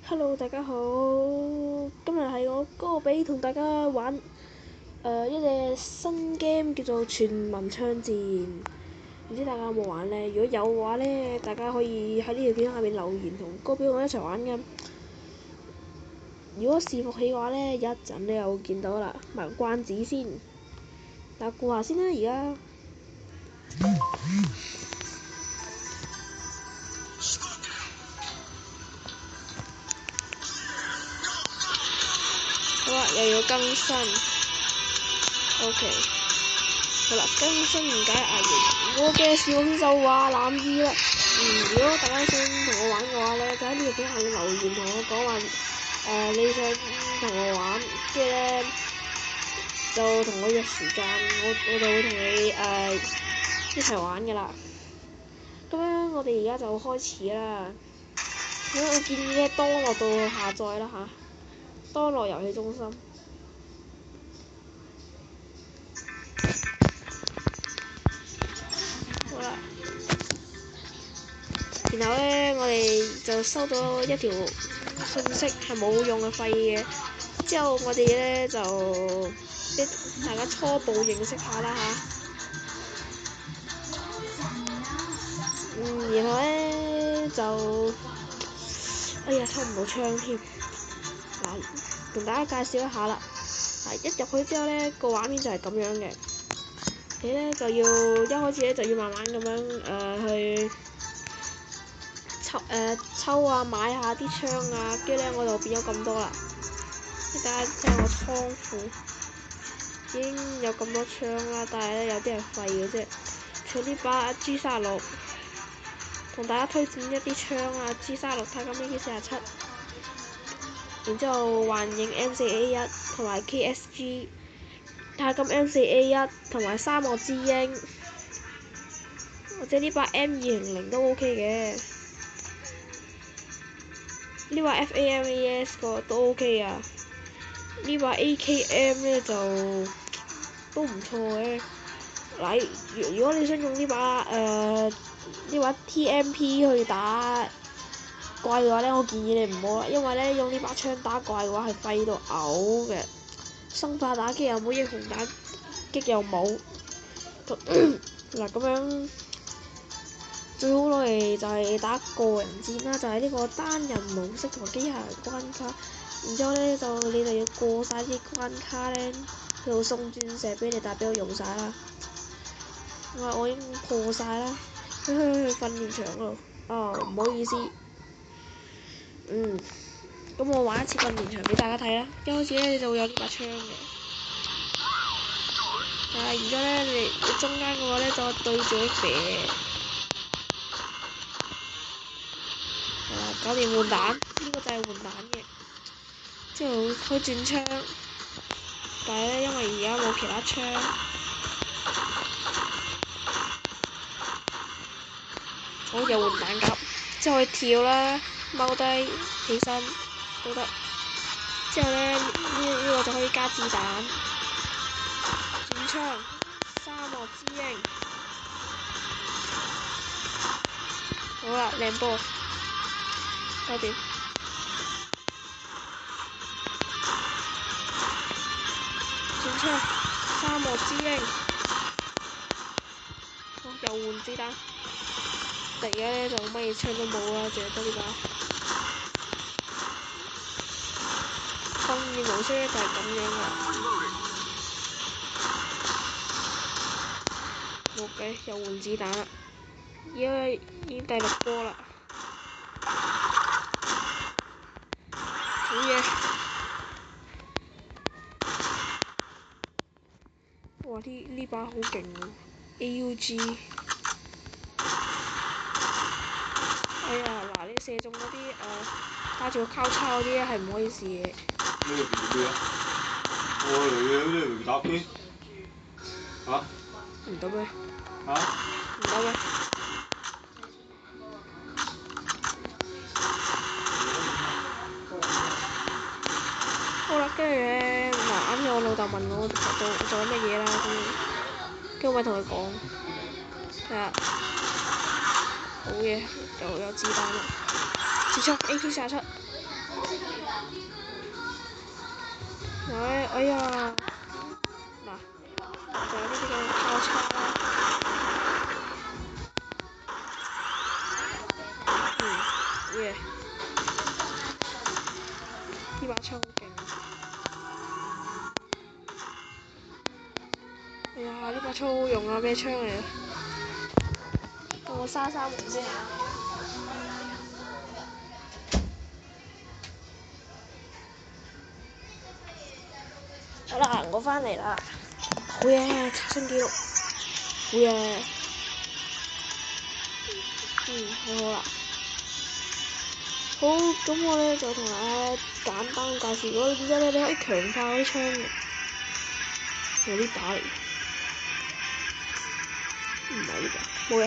Hello，大家好，今日係我哥比同大家玩一隻新 game 叫做全民槍戰，唔知大家有冇玩呢？如果有嘅話呢，大家可以喺呢條片下面留言同哥比我一齊玩嘅。如果伺服器嘅話呢，一陣你又會見到啦，賣個關子先，大家顧下先啦，而家。好啦，又要更新 ，OK， 好啦，更新唔解壓型，我嘅視網就話藍2啦。如果大家想同我玩嘅話呢，就喺呢條片下面留言同我講話，你想同我玩，跟住呢，就同我約時間，我就會同你一齊玩噶啦。咁樣我哋而家就開始啦。咁我建議呢，多落到下載啦嚇，多落遊戲中心。好啦，然後呢，我哋就收到一條信息係冇用嘅廢嘅，之後我哋呢，就俾大家初步認識下啦嚇。然後呢，就，哎呀，抽唔到槍添。嗱，同大家介紹一下啦。一入去之後呢，個畫面就係咁樣嘅。你呢，就要一開始呢，就要慢慢咁樣去抽啊，買下啲槍啊，跟住呢，我就變咗咁多啦。大家睇下我倉庫已經有咁多槍啦，但係呢，有啲係廢嘅啫。除呢把 G36，同大家推薦一啲槍啊 ，G36 太金 AK47，然之後幻影 M4A1 同埋 KSG， 太金 M4A1 同埋沙漠之鷹，或者呢把 M200 都 OK 嘅。呢把 FAMAS 個都 OK 啊，呢把 AKM 呢就都唔錯嘅。嗱，如果你想用呢把TMP 去打怪嘅話呢，我建議你唔好啦，因為呢，用呢把槍打怪嘅話係廢到嘔嘅，生化打擊又冇，英雄打擊又冇。嗱，咁樣最好攞嚟就係打個人戰啦，就係呢個單人模式同機械人關卡。然之後呢，你就要過晒啲關卡呢，佢會送鑽石俾你，但係俾我用晒啦。我已經破晒啦，去訓練場嗰度。唔好意思。咁我玩一次訓練場俾大家睇啦。一開始呢，你就會有呢把槍嘅。然之後呢，你中間嘅話呢，就對住佢射。搞掂換彈，呢個就係換彈嘅。之後可以轉槍，但係呢，因為而家冇其他槍。好，又換彈夾，之後可以跳啦，踎低、起身都得。之後呢，呢個就可以加子彈。轉槍，沙漠之鷹。好啦，靚波，搞掂。轉槍，沙漠之鷹。好，又換子彈。而家呢，就乜嘢槍都冇啦，淨係得呢把。訓練模式呢，就係咁樣噶。冇計，又換子彈啦。而家已經第6波啦。好嘢！哇！呢把好勁喎 ，AUG。哎呀，嗱，你射中嗰啲帶住個交叉嗰啲係唔可以試嘅。咩嚟啊？我嚟嘅嗰啲打機。嚇？唔得咩？嚇？唔得咩？好啦，跟住咧，嗱，啱先我老豆問我做緊乜嘢啦，跟住我咪同佢講，係啊，好嘢，又有子彈啦，接槍 AK47，哎呀，嗱，就有呢啲嘅交叉啦。耶！呢把槍好勁。哎呀，呢把槍好用啊！咩槍嚟啊？等我閂門先啊！好啦，我翻嚟啦。好嘢，刷新紀錄。好嘢。好好啦。好，咁我咧就同大家簡單介紹嗰點解咧，你可以強化嗰啲槍嘅。係呢把嚟。唔係呢把，冇嘢。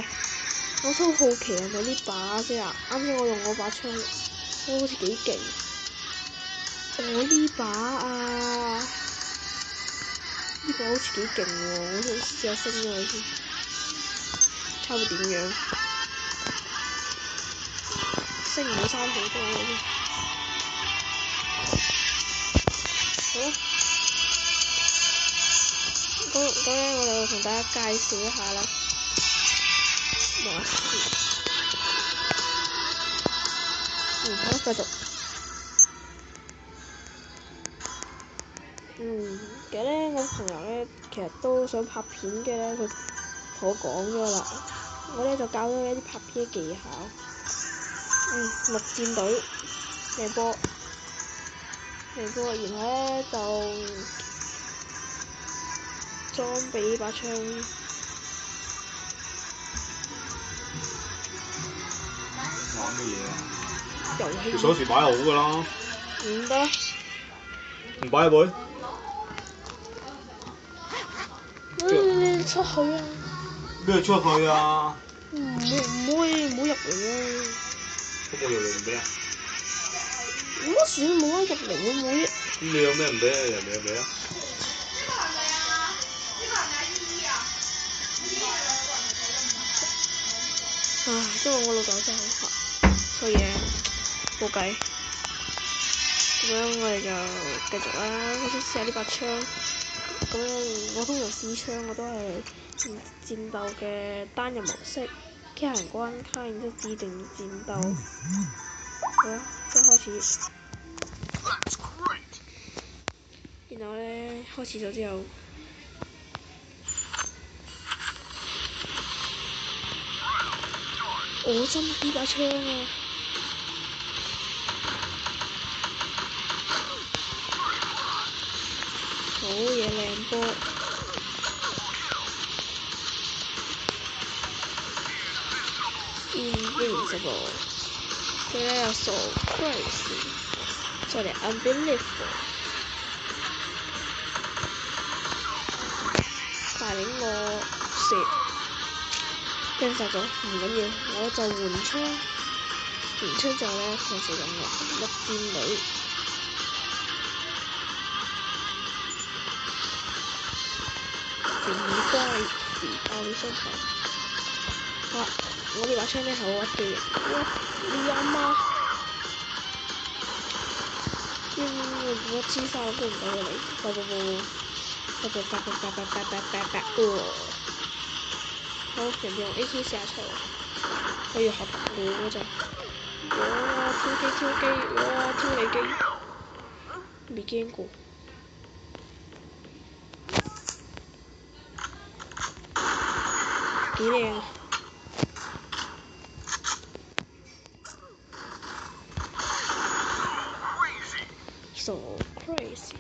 我都好奇係咪呢把先啊？啱先我用嗰把槍，好似幾勁。呢把啊，呢把好似幾勁喎，我想試下升咗佢先，睇下會點樣。升唔到3倍多嘅先。好啦，咁咧我就同大家介紹一下啦。好，繼續。其實咧，我朋友咧，其實都想拍片嘅咧，佢同我講咗啦。我咧就教咗佢一啲拍片嘅技巧。陸戰隊，靚波，然後咧就裝備呢把槍。玩乜嘢啊？遊戲。條鎖匙擺好㗎啦。唔得。唔擺入去？你出去啊！咩出去啊？唔好入嚟啊！咁我入嚟唔俾啊？乜事都冇啊！入嚟會唔會？咁你有咩唔俾啊？人哋俾啊？不過我老豆真係好煩，所以冇計。咁樣我哋就繼續啦。我想試下呢把槍。咁樣我通常試槍我都係戰鬥嘅單人模式，機械人關卡，然之後指定戰鬥。好啦，即係開始。然後咧開始咗之後，我真係呢把槍啊！好嘢，靚波。Invincible， 佢咧有 so crazy， 再嚟 unbelievable， 帶領我射，跟住殺咗，唔緊要，我就換槍，換槍之後咧放射緊我陸戰隊。爆你雙頭！好，我呢把槍咧係好屈機嘅。哇！你阿媽！我黐晒都唔到你，好，人哋用 AK 射出嚟，我要學我嗰陣。哇！挑機，哇！挑你機，未驚過。幾靚啊！So crazy！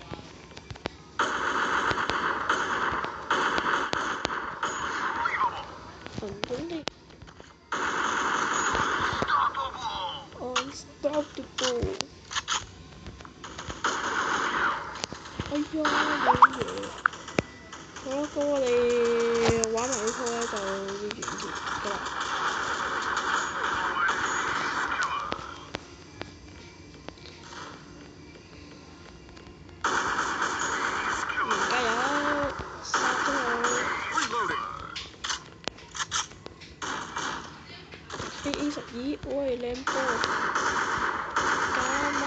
Unstoppable！ 哎呀，冇嘢。好啦，咁我哋玩埋呢套咧就要完結㗎啦。加油！殺咗佢！ AA12，喂，靚波！加乜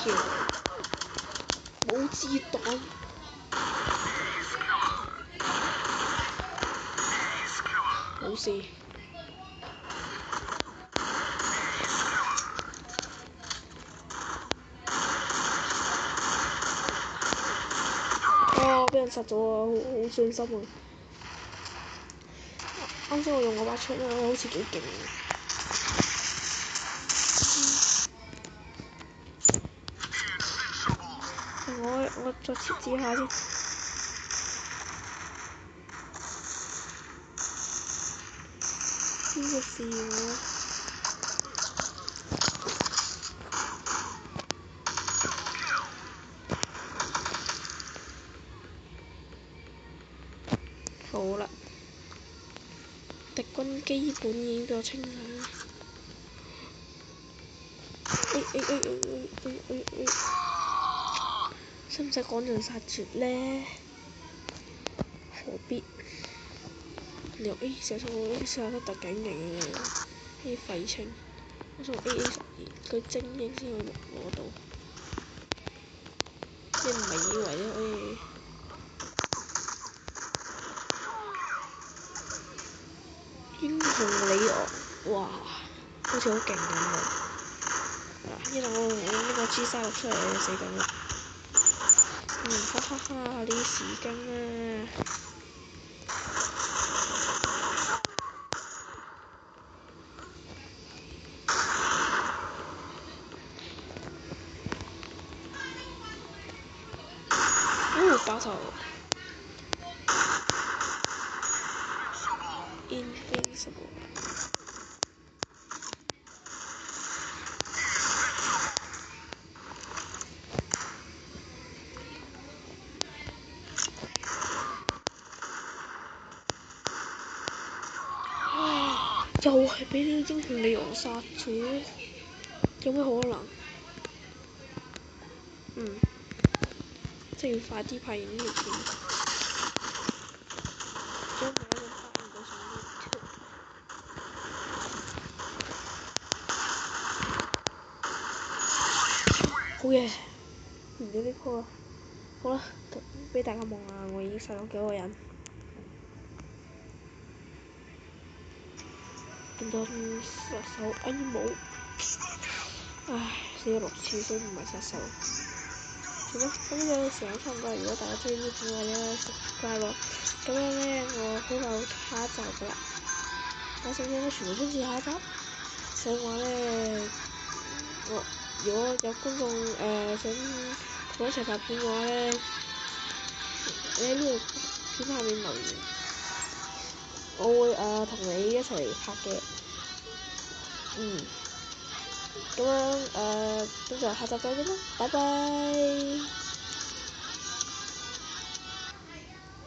kill，冇子彈。冇事。哦，俾人殺咗啊！好傷心啊！啱先我用嗰把槍咧，好似幾勁。我再設置下先。邊個試我？好啦，敵軍基本已經俾我清晒。使唔使趕盡殺絕呢？何必？你用 A 射速，A 射得特警型嘅啲廢青，我用 AA12，佢精英先可以攞到。你唔係以為咧可以？英雄里昂，哇，好似好勁咁喎！嗱，呢度我用呢個 G36出嚟死緊啦！哈哈哈！呢啲時間啊！爆頭 ，Invincible。又係俾呢個英雄里昂殺咗，有咩可能？即係要快啲拍完呢條片，將下一個拍完就上 YouTube。好嘢，完咗呢鋪啦。好啦，俾大家望下，我已經殺咗幾個人。見到殺手哎冇，唉，死咗6次都唔係殺手。算啦，咁呢個時間差唔多啦。如果大家中意呢片嘅話咧，subscribe咯。咁樣咧，我好快會下一集噶啦。我想唔想全部衝刺下一集？想嘅話咧，我如果有觀眾想同我一齊拍片嘅話咧，你喺呢度片下面留言，我會同你一齊拍嘅。咁樣咁就下集再見啦，拜拜。